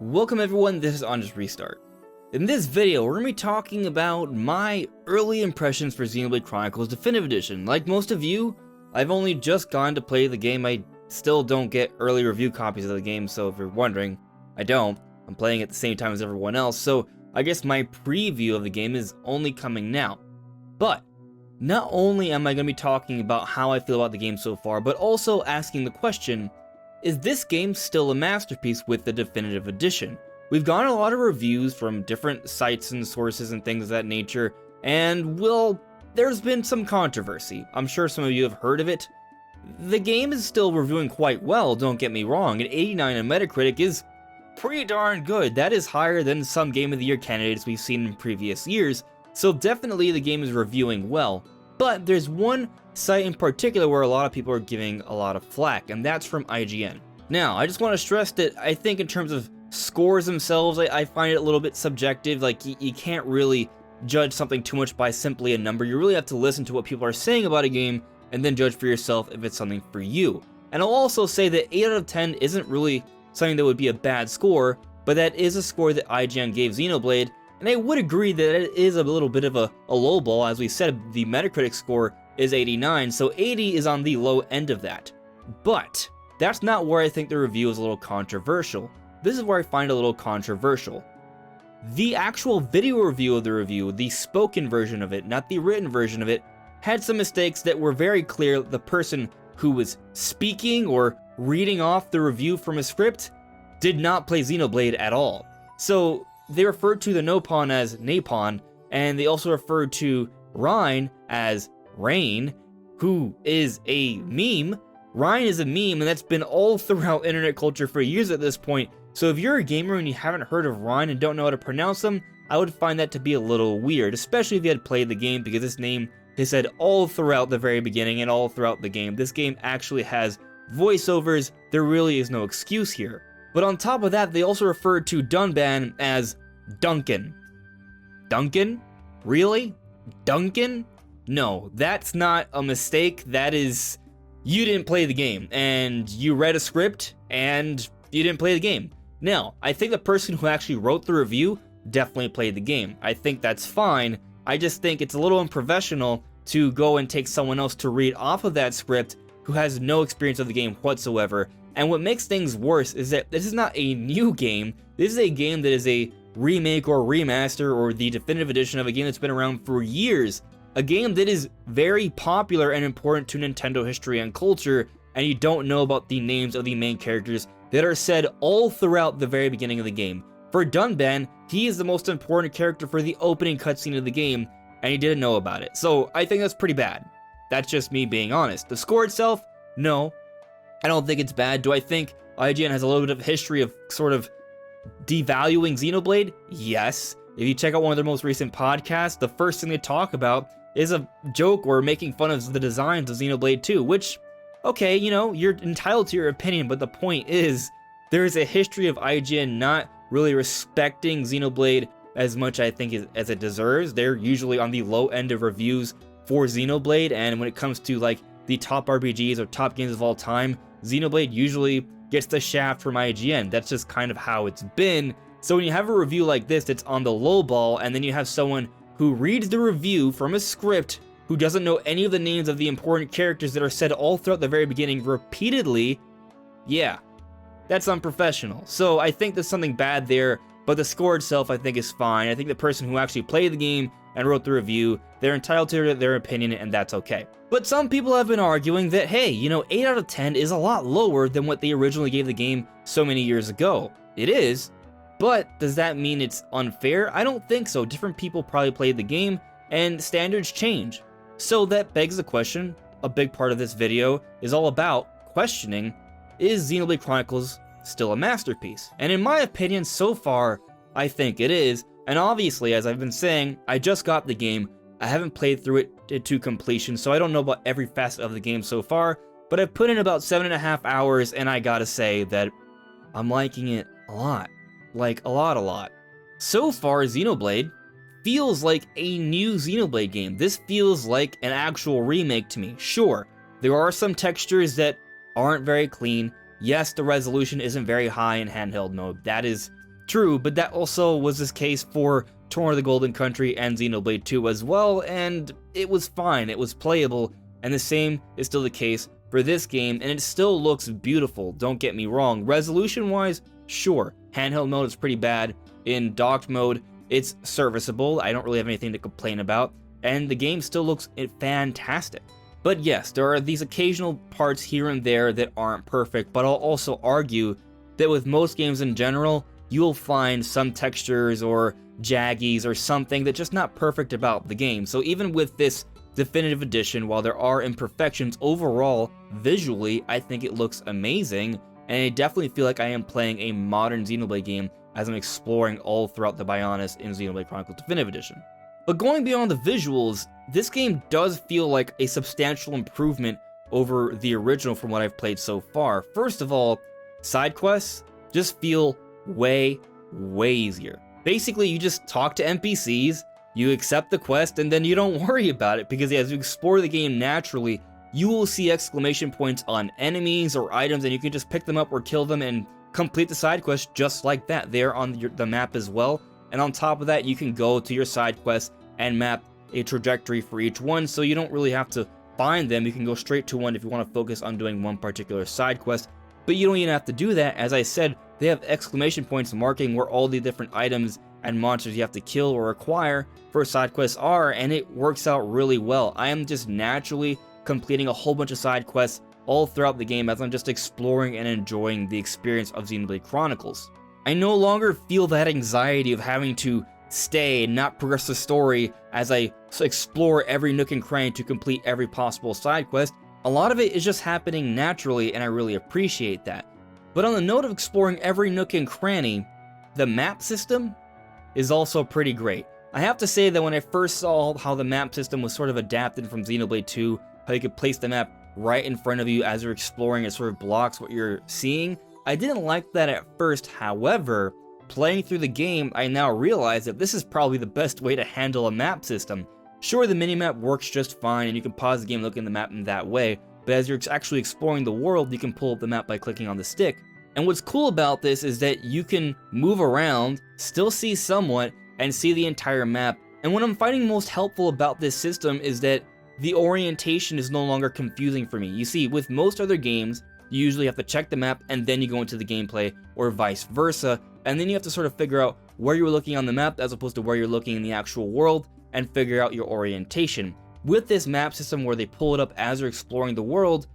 Welcome everyone, this is Honest Restart. In this video, we're going to be talking about my early impressions for Xenoblade Chronicles Definitive Edition. Like most of you, I've only just gone to play the game. I still don't get early review copies of the game, so if you're wondering, I don't. I'm playing at the same time as everyone else, so I guess my preview of the game is only coming now. But, not only am I going to be talking about how I feel about the game so far, but also asking the question, is this game still a masterpiece with the Definitive Edition? We've gotten a lot of reviews from different sites and sources and things of that nature, and well, there's been some controversy. I'm sure some of you have heard of it. The game is still reviewing quite well, don't get me wrong. An 89 on Metacritic is pretty darn good. That is higher than some Game of the Year candidates we've seen in previous years, so definitely the game is reviewing well. But there's one site in particular where a lot of people are giving a lot of flack, and that's from IGN. Now, I just want to stress that I think in terms of scores themselves, I find it a little bit subjective. Like, you can't really judge something too much by simply a number. You really have to listen to what people are saying about a game and then judge for yourself if it's something for you. And I'll also say that 8 out of 10 isn't really something that would be a bad score, but that is a score that IGN gave Xenoblade, and I would agree that it is a little bit of a low ball. As we said, the Metacritic score is 89, so 80 is on the low end of that. But that's not where I think the review is a little controversial. This is where I find it a little controversial. The actual video review of the review, the spoken version of it, not the written version of it, had some mistakes that were very clear. The person who was speaking or reading off the review from a script did not play Xenoblade at all. So they referred to the Nopon as Napon, and they also referred to Rhine as Rain, who is a meme. Rhine is a meme, and that's been all throughout internet culture for years at this point. So if you're a gamer and you haven't heard of Rhine and don't know how to pronounce them, I would find that to be a little weird, especially if you had played the game, because this name is said all throughout the very beginning and all throughout the game. This game actually has voiceovers. There really is no excuse here. But on top of that, they also referred to Duncan as Duncan. Duncan? Really? Duncan? No, that's not a mistake. That is, you didn't play the game, and you read a script, and you didn't play the game. Now, I think the person who actually wrote the review definitely played the game. I think that's fine. I just think it's a little unprofessional to go and take someone else to read off of that script who has no experience of the game whatsoever. And what makes things worse is that this is not a new game. This is a game that is a remake or remaster or the definitive edition of a game that's been around for years. A game that is very popular and important to Nintendo history and culture, and you don't know about the names of the main characters that are said all throughout the very beginning of the game. For Duncan, he is the most important character for the opening cutscene of the game, and you didn't know about it. So I think that's pretty bad. That's just me being honest. The score itself, no, I don't think it's bad. Do I think IGN has a little bit of history of sort of devaluing Xenoblade? Yes. If you check out one of their most recent podcasts, the first thing they talk about is a joke or making fun of the designs of Xenoblade 2, which, okay, you know, you're entitled to your opinion, but the point is, there is a history of IGN not really respecting Xenoblade as much, I think, as it deserves. They're usually on the low end of reviews for Xenoblade, and when it comes to, like, the top RPGs or top games of all time, Xenoblade usually gets the shaft from IGN. That's just kind of how it's been. So when you have a review like this that's on the low ball, and then you have someone who reads the review from a script who doesn't know any of the names of the important characters that are said all throughout the very beginning repeatedly, yeah, that's unprofessional. So I think there's something bad there, but the score itself I think is fine. I think the person who actually played the game and wrote the review, they're entitled to their opinion, and that's okay. But some people have been arguing that, hey, you know, 8 out of 10 is a lot lower than what they originally gave the game so many years ago. It is, but does that mean it's unfair? I don't think so. Different people probably played the game, and standards change. So that begs the question. A big part of this video is all about questioning, is Xenoblade Chronicles still a masterpiece? And in my opinion, so far, I think it is. And obviously, as I've been saying, I just got the game. I haven't played through it to completion, so I don't know about every facet of the game so far, but I've put in about 7.5 hours, and I gotta say that I'm liking it a lot. Like, a lot. So far, Xenoblade feels like a new Xenoblade game. This feels like an actual remake to me. Sure, there are some textures that aren't very clean. Yes, the resolution isn't very high in handheld mode. That is True, but that also was the case for Torn of the Golden Country and Xenoblade 2 as well, and it was fine, it was playable, and the same is still the case for this game, and it still looks beautiful, don't get me wrong. Resolution-wise, sure, handheld mode is pretty bad. In docked mode, it's serviceable, I don't really have anything to complain about, and the game still looks fantastic. But yes, there are these occasional parts here and there that aren't perfect, but I'll also argue that with most games in general, you'll find some textures or jaggies or something that's just not perfect about the game. So even with this definitive edition, while there are imperfections, overall, visually, I think it looks amazing, and I definitely feel like I am playing a modern Xenoblade game as I'm exploring all throughout the Bionis in Xenoblade Chronicles Definitive Edition. But going beyond the visuals, this game does feel like a substantial improvement over the original from what I've played so far. First of all, side quests just feel way easier. Basically, you just talk to NPCs, you accept the quest, and then you don't worry about it, because as you explore the game naturally, you will see exclamation points on enemies or items, and you can just pick them up or kill them and complete the side quest just like that. They're on the map as well, and on top of that, you can go to your side quest and map a trajectory for each one, so you don't really have to find them. You can go straight to one if you want to focus on doing one particular side quest, but you don't even have to do that. As I said, they have exclamation points marking where all the different items and monsters you have to kill or acquire for side quests are, and it works out really well. I am just naturally completing a whole bunch of side quests all throughout the game as I'm just exploring and enjoying the experience of Xenoblade Chronicles. I no longer feel that anxiety of having to stay and not progress the story as I explore every nook and cranny to complete every possible side quest. A lot of it is just happening naturally, and I really appreciate that. But on the note of exploring every nook and cranny, the map system is also pretty great. I have to say that when I first saw how the map system was sort of adapted from Xenoblade 2, how you could place the map right in front of you as you're exploring, it sort of blocks what you're seeing, I didn't like that at first. However, playing through the game, I now realize that this is probably the best way to handle a map system. Sure, the minimap works just fine, and you can pause the game looking at the map in that way, but as you're actually exploring the world, you can pull up the map by clicking on the stick. And what's cool about this is that you can move around, still see somewhat, and see the entire map. And what I'm finding most helpful about this system is that the orientation is no longer confusing for me. You see, with most other games, you usually have to check the map and then you go into the gameplay, or vice versa, and then you have to sort of figure out where you were looking on the map as opposed to where you're looking in the actual world, and figure out your orientation. With this map system where they pull it up as you're exploring the world,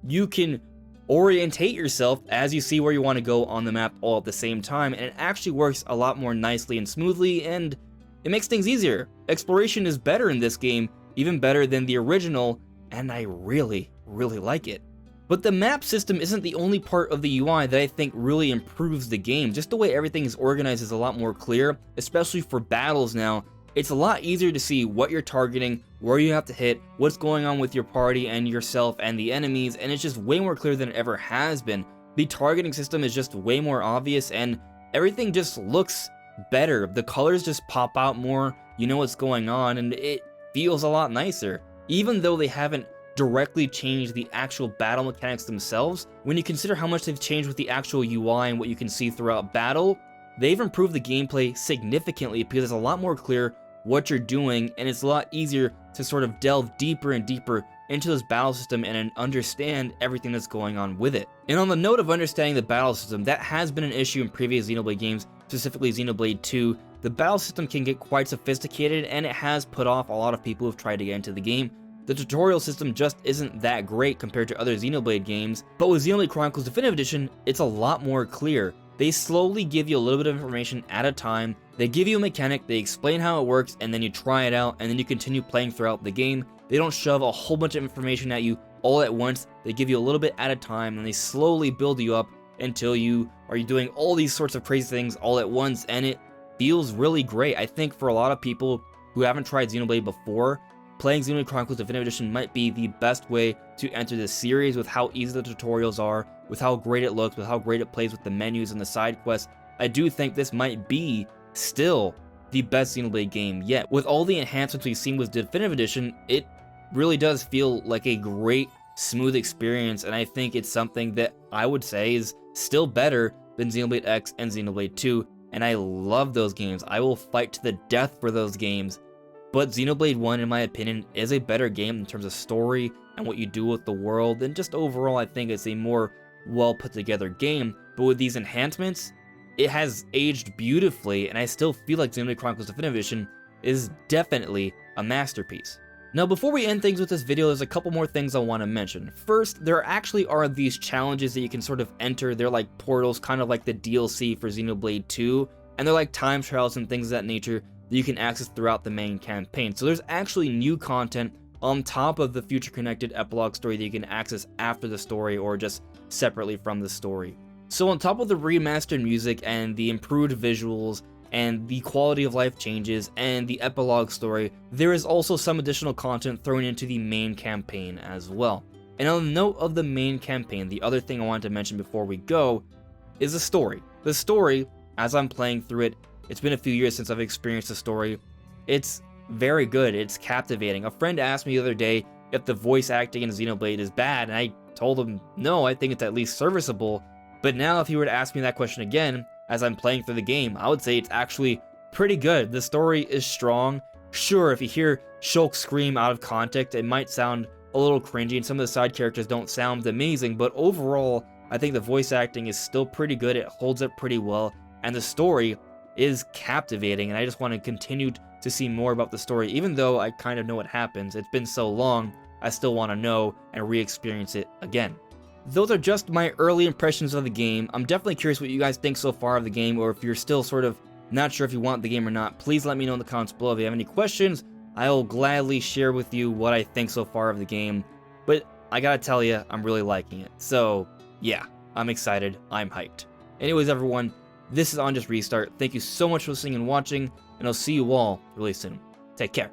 you can orientate yourself as you see where you want to go on the map all at the same time, and it actually works a lot more nicely and smoothly, and it makes things easier. Exploration is better in this game, even better than the original, and I really like it. But the map system isn't the only part of the UI that I think really improves the game. Just the way everything is organized is a lot more clear, especially for battles now. It's a lot easier to see what you're targeting, where you have to hit, what's going on with your party and yourself and the enemies, and it's just way more clear than it ever has been. The targeting system is just way more obvious, and everything just looks better. The colors just pop out more, you know what's going on, and it feels a lot nicer. Even though they haven't directly changed the actual battle mechanics themselves, when you consider how much they've changed with the actual UI and what you can see throughout battle, they've improved the gameplay significantly because it's a lot more clear what you're doing, and it's a lot easier to sort of delve deeper and deeper into this battle system and understand everything that's going on with it. And on the note of understanding the battle system, that has been an issue in previous Xenoblade games, specifically Xenoblade 2. The battle system can get quite sophisticated, and it has put off a lot of people who've tried to get into the game. The tutorial system just isn't that great compared to other Xenoblade games, but with Xenoblade Chronicles Definitive Edition, it's a lot more clear. They slowly give you a little bit of information at a time. They give you a mechanic, they explain how it works, and then you try it out, and then you continue playing throughout the game. They don't shove a whole bunch of information at you all at once. They give you a little bit at a time, and they slowly build you up until you are doing all these sorts of crazy things all at once, and it feels really great. I think for a lot of people who haven't tried Xenoblade before, playing Xenoblade Chronicles Definitive Edition might be the best way to enter this series, with how easy the tutorials are, with how great it looks, with how great it plays with the menus and the side quests. I do think this might be still the best Xenoblade game yet. With all the enhancements we've seen with Definitive Edition, it really does feel like a great, smooth experience, and I think it's something that I would say is still better than Xenoblade X and Xenoblade 2, and I love those games. I will fight to the death for those games. But Xenoblade 1, in my opinion, is a better game in terms of story and what you do with the world, and just overall I think it's a more well put together game. But with these enhancements, it has aged beautifully, and I still feel like Xenoblade Chronicles Definitive Edition is definitely a masterpiece. Now, before we end things with this video, there's a couple more things I want to mention. First, there actually are these challenges that you can sort of enter. They're like portals, kind of like the DLC for Xenoblade 2, and they're like time trials and things of that nature that you can access throughout the main campaign. So there's actually new content on top of the future connected epilogue story that you can access after the story or just separately from the story. So on top of the remastered music and the improved visuals and the quality of life changes and the epilogue story, there is also some additional content thrown into the main campaign as well. And on the note of the main campaign, the other thing I wanted to mention before we go is the story. The story, as I'm playing through it, it's been a few years since I've experienced the story. It's very good, it's captivating. A friend asked me the other day if the voice acting in Xenoblade is bad, and I told him no, I think it's at least serviceable. But now if he were to ask me that question again, as I'm playing through the game, I would say it's actually pretty good. The story is strong. Sure, if you hear Shulk scream out of context, it might sound a little cringy, and some of the side characters don't sound amazing, but overall, I think the voice acting is still pretty good. It holds up pretty well, and the story is captivating, and I just want to continue to see more about the story. Even though I kind of know what happens, it's been so long, I still want to know and re-experience it again. Those are just my early impressions of the game. I'm definitely curious what you guys think so far of the game, or if you're still sort of not sure if you want the game or not. Please let me know in the comments below. If you have any questions, I will gladly share with you what I think so far of the game. But I gotta tell you, I'm really liking it. So yeah, I'm excited, I'm hyped. Anyways everyone, this is On Just Restart. Thank you so much for listening and watching, and I'll see you all really soon. Take care.